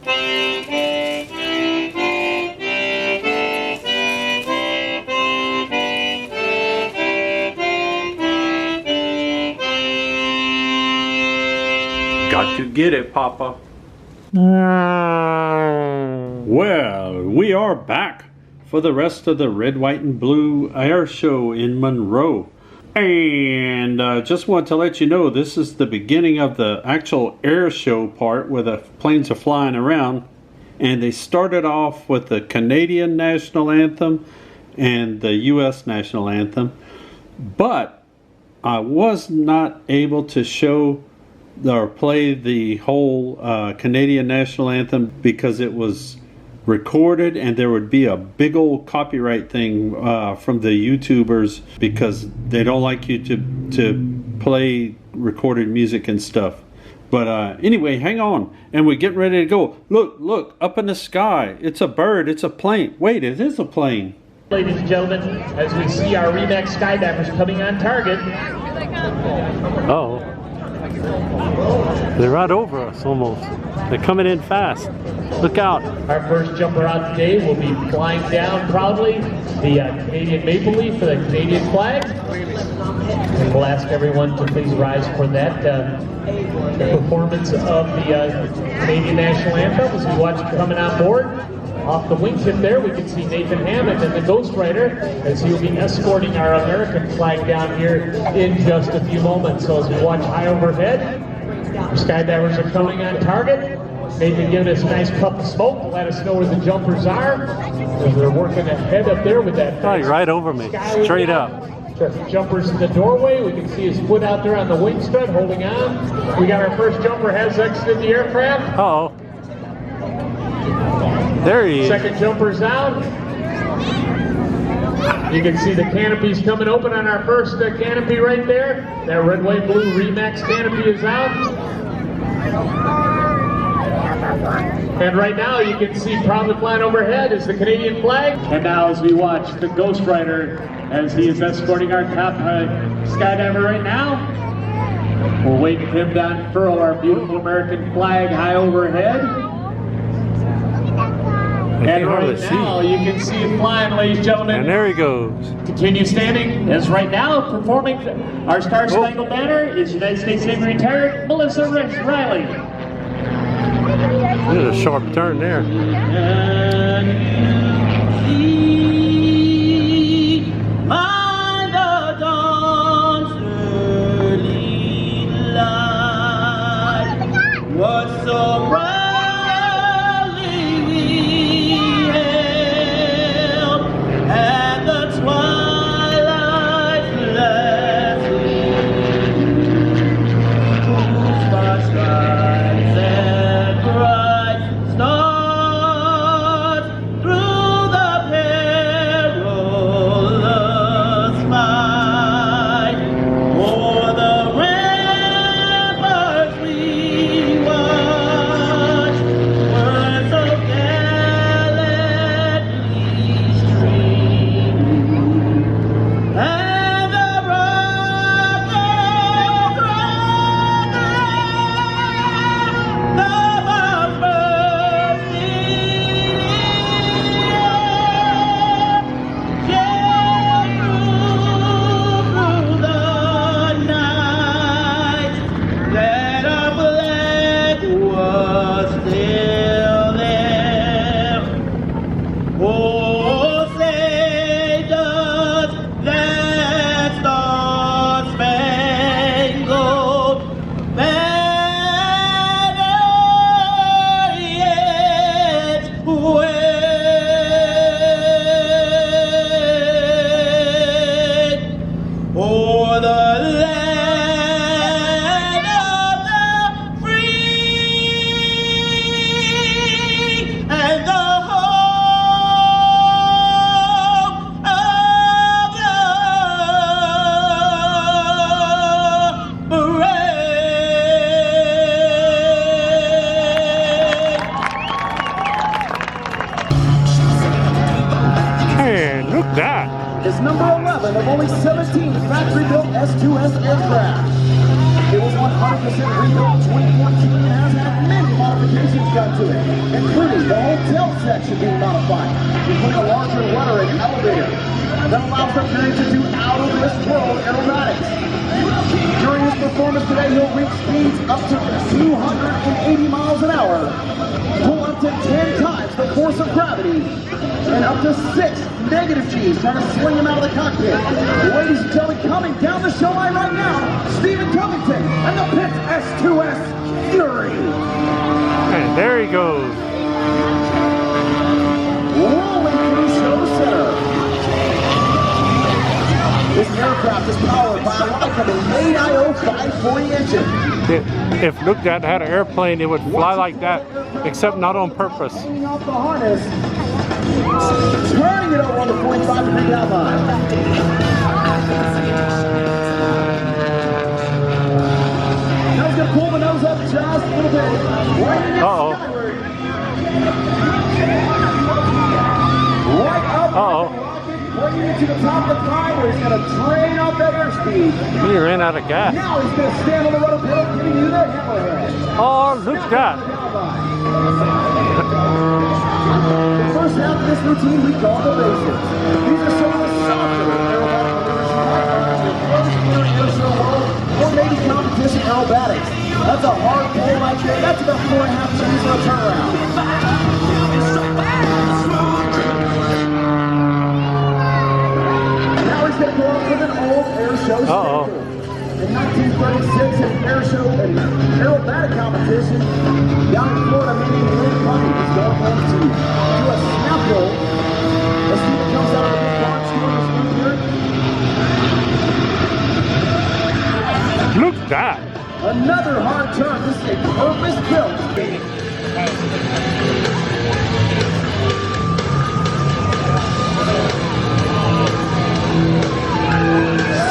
Got to get it, Papa. Well, we are back for the rest of the Red, White, and Blue Air Show in Monroe. And just want to let you know, this is the beginning of the actual air show part where the planes are flying around. And they started off with the Canadian National Anthem and the U.S. National Anthem. But I was not able to show or play the whole Canadian National Anthem because it was recorded and there would be a big old copyright thing from the YouTubers because they don't like you to play recorded music and stuff. But anyway, hang on, and we're getting ready to go. Look, up in the sky. It's a bird, it's a plane. Wait, it is a plane. Ladies and gentlemen, as we see our Remax skydivers coming on target. Uh-oh. They're right over us almost. They're coming in fast. Look out. Our first jumper out today will be flying down proudly the Canadian maple leaf for the Canadian flag. And we'll ask everyone to please rise for that performance of the Canadian National Anthem as we watch it coming on board. Off the wingtip there, we can see Nathan Hammond and the Ghost Rider as he will be escorting our American flag down here in just a few moments. So as we watch high overhead, our skydivers are coming on target. Nathan giving us a nice puff of smoke to let us know where the jumpers are. As they're working ahead up there with that. Right over me, straight up. Jumpers in the doorway. We can see his foot out there on the wing strut holding on. We got our first jumper has exited the aircraft. Uh-oh. There he is. Second jumper's out. You can see the canopies coming open on our first canopy right there. That red, white, blue Remax canopy is out. And right now you can see proudly flying overhead is the Canadian flag. And now as we watch the Ghost Rider as he is escorting our top skydiver right now. We'll wait for him to unfurl our beautiful American flag high overhead. And right now, you can see him flying, ladies and gentlemen. And there he goes. Continue standing, as right now, performing our Star Spangled Banner is United States Navy retired Melissa Riley. There's a sharp turn there. done to it, including the hotel section being modified, including a larger rudder and elevator that allows the plane to do out-of-this-world aerobatics. During his performance today, he'll reach speeds up to 280 miles an hour, pull up to 10 times the force of gravity, and up to 6 negative G's trying to swing him out of the cockpit. Ladies and gentlemen, coming down the show line right now, Stephen Covington and the Pitts S2S Fury. And there he goes. Rolling through show center. This aircraft is powered by a Lycoming 8IO 540 engine. If Luke had an airplane, it would fly like that, except not on purpose. Turning off the harness, turning it over on the 45-degree down line. Now he's going to pull the nose up just a little bit. Right in skyward. Right up. Bringing it to the top of the climb where he's going to drain off that airspeed. He ran out of gas. Now he's going to stand on the rudder pedal, giving you the hammerhead. Oh, look at that. The first half of this routine we call the basics. These are some of the softer aerobatic maneuvers you might find in the air show world or maybe competition aerobatics. That's a hard pull right there. That's about 4.5 G's on a turnaround. Going to go up with an old air show standard. In 1936, an air show and aerobatic competition down in Florida, meaning Lynn Money is going home to do a snap roll as Stephen comes out of the big box here. Look at that. Another hard turn. This is a purpose-built.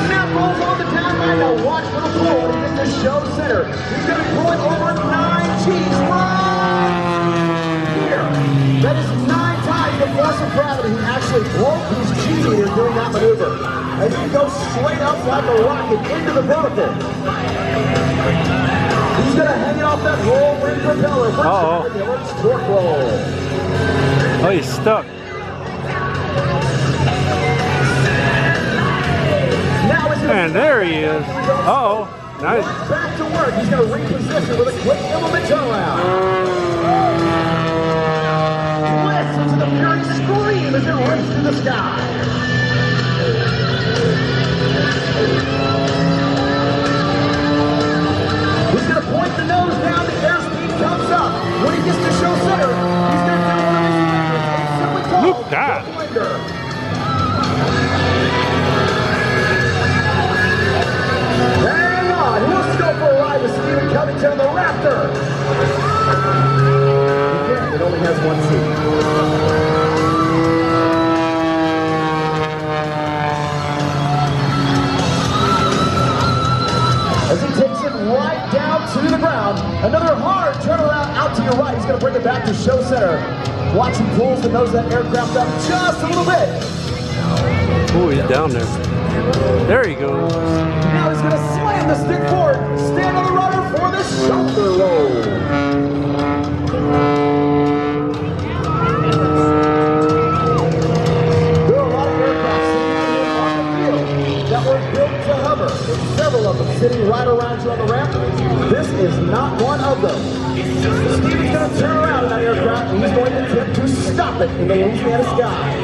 Snap rolls on the down line. Now watch for the pull when he gets to show center. He's going to pull it over 9 G's right here. That is 9 times the force of gravity. He actually broke his G meter doing that maneuver. As he goes straight up like a rocket into the vertical. He's going to hang it off that roll ring propeller. Let's torque roll. Oh, he's stuck. And there he is. Uh-oh. Nice. Back to work. He's going to reposition with a quick implement turnaround. Listen to the Fury scream as it rips through the sky. He's going to point the nose down. The airspeed comes up. When he gets to show center, he's going to do one of his favorites. It's simply called Look at that. the blender. Hang on, let's go for a ride with Stephen Covington on the Raptor. Again, it only has one seat. As he takes it right down to the ground, another hard turnaround out to your right. He's going to bring it back to show center. Watch him pulls the nose of that aircraft up just a little bit. Oh, he's down there. There he goes. Now he's going to slam the stick forward, stand on the rudder for the shoulder roll. There are a lot of aircraft sitting on the field that were built to hover, with several of them sitting right around you on the ramp. This is not one of them. Steven's going to turn around in that aircraft and he's going to attempt to stop it in the Louisiana sky.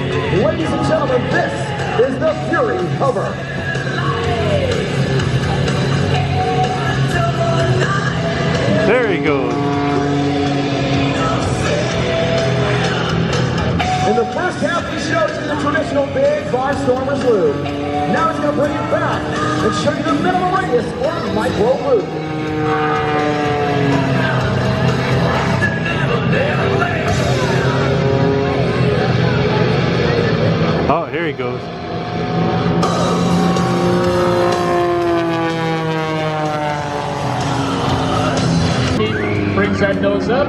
Ladies and gentlemen, this is the Fury Hover. There he goes. In the first half, he showed you the traditional big Barnstormers loop. Now he's going to bring it back and show you the minimum radius or micro loop. Oh, here he goes. Brings that nose up,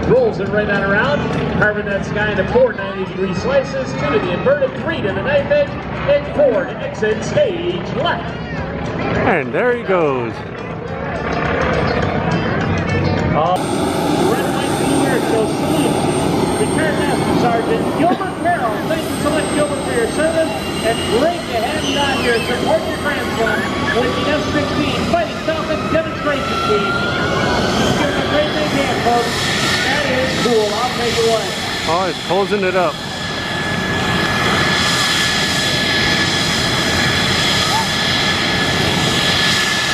rolls it right on around, carving that sky into 4 90-degree slices, 2 to the inverted, 3 to the knife edge, and 4 to exit stage left. And there he goes. Red, white, blue air show Captain Gilbert Carroll. Thank you so much, Gilbert, for your service. And great to have you out here. Support your grandson with the F-16 Fighting Falcon demonstration team. Give them a great big hand, folks. That is cool. I'll take it away. Oh, it's closing it up.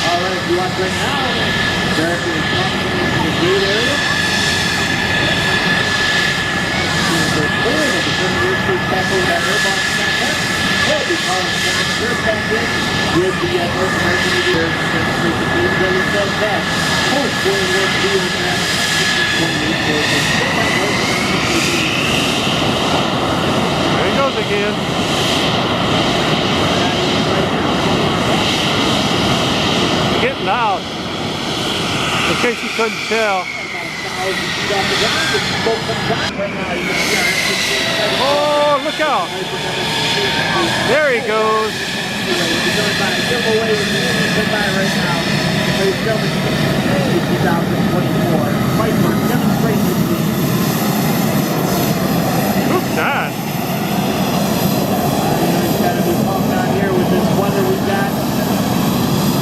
All right, if you watch right now, Derek is coming into the gate area. The clearing of the 30-year street tackle that airborne contest will be calling the first back in with the North American Air demonstration team. Go yourself back. Post-World War II aircraft. There he goes again. Getting out. In case you couldn't tell. Oh, look out. There he goes. Who's that?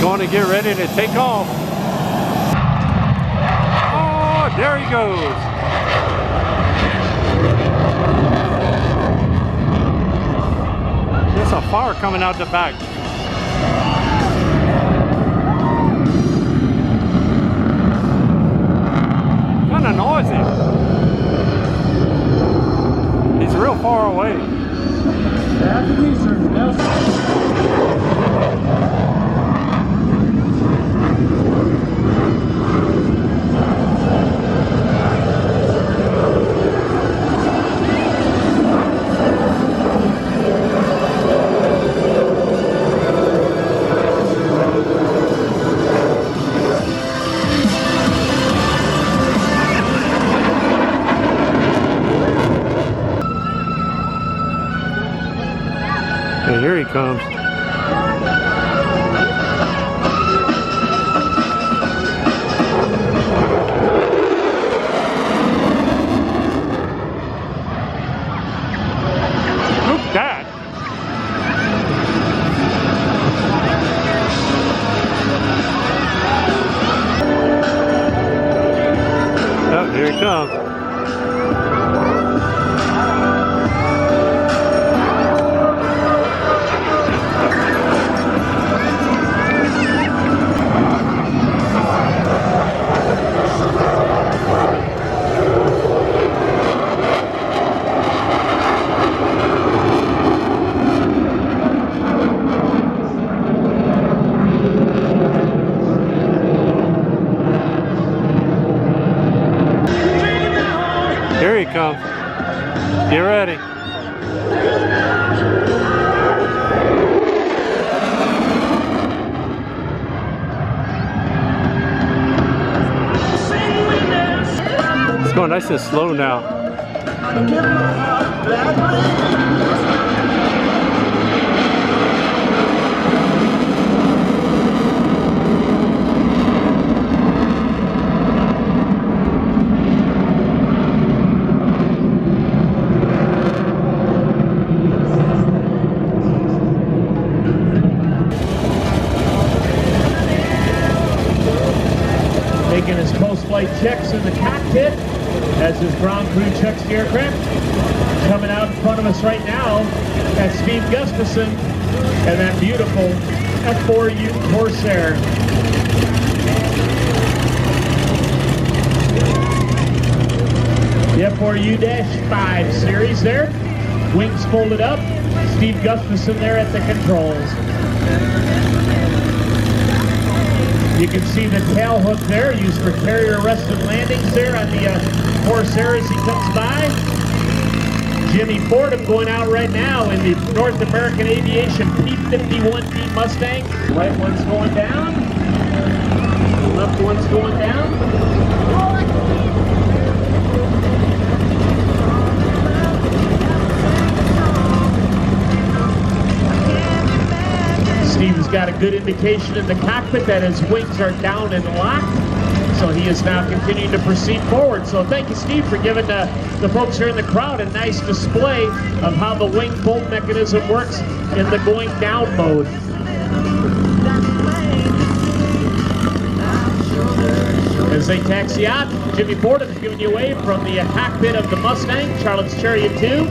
Going to get ready to take off. Oh, there he goes. There's a fire coming out the back. Kind of noisy. He's real far away. And here he comes. Who's that? Oh, here he comes. Here he comes. Get ready. It's going nice and slow now. Making his post-flight checks in the cockpit as his ground crew checks the aircraft. Coming out in front of us right now, that's Steve Gustafson and that beautiful F4U Corsair. The F4U-5 series there. Wings folded up. Steve Gustafson there at the controls. You can see the tail hook there, used for carrier arrested landings there on the Corsair as he comes by. Jimmy Fordham going out right now in the North American Aviation P-51D Mustang. Right one's going down. Left one's going down. Steve's got a good indication in the cockpit that his wings are down and locked. So he is now continuing to proceed forward. So thank you, Steve, for giving the folks here in the crowd a nice display of how the wing bolt mechanism works in the going down mode. As they taxi out, Jimmy Ford is giving you a wave from the cockpit of the Mustang, Charlotte's Chariot 2.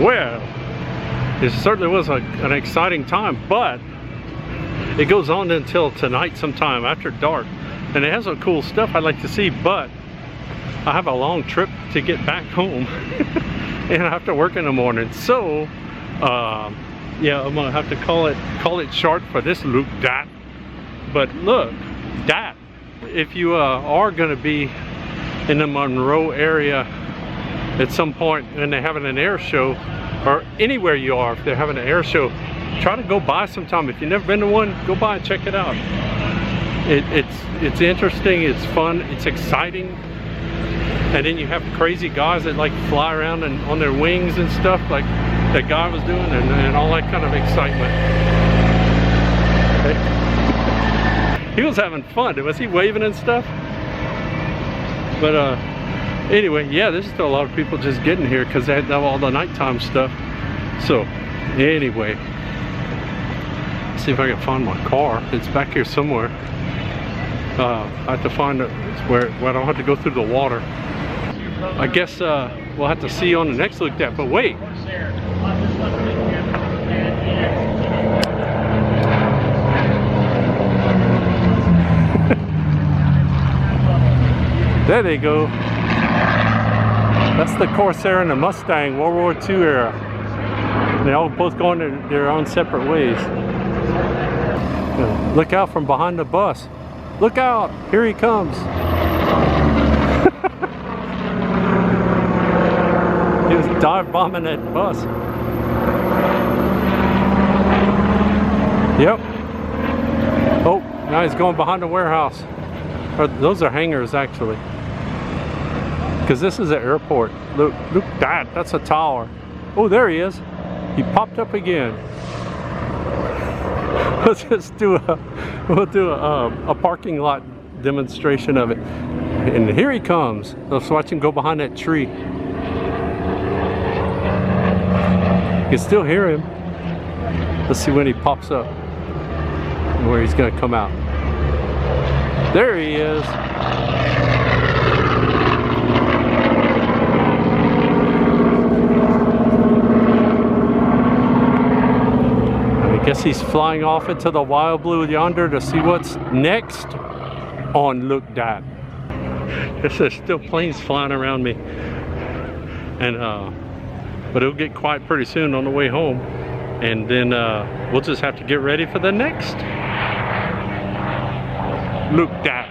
Well, it certainly was an exciting time, but it goes on until tonight sometime after dark. And it has some cool stuff I'd like to see, but I have a long trip to get back home and I have to work in the morning. So, yeah, I'm gonna have to call it short for this Luke Dat. But look, Dat, if you are gonna be in the Monroe area at some point and they're having an air show, or anywhere you are, if they're having an air show, try to go by sometime. If you've never been to one, go by and check it out. It's interesting, it's fun, it's exciting. And then you have crazy guys that like fly around and on their wings and stuff like that guy was doing, and all that kind of excitement. He was having fun. Was he waving and stuff? But anyway, yeah, there's still a lot of people just getting here because they had all the nighttime stuff. So anyway, see if I can find my car. It's back here somewhere. I have to find it where I don't have to go through the water. I guess we'll have to see you on the next Look Dat. But wait, there they go. That's the Corsair and the Mustang, World War II era. They all both going their own separate ways. Look out from behind the bus. Look out, here he comes. He was dive bombing that bus. Yep. Oh, now he's going behind the warehouse. Or those are hangars actually. Because this is an airport. Look that's a tower. Oh, there he is. He popped up again. Let's just do a parking lot demonstration of it. And here he comes. Let's watch him go behind that tree. You can still hear him. Let's see when he pops up and where he's gonna come out. There he is. I guess he's flying off into the wild blue yonder to see what's next on Look Dat. There's still planes flying around me, and but it'll get quiet pretty soon on the way home, and then we'll just have to get ready for the next Look Dat.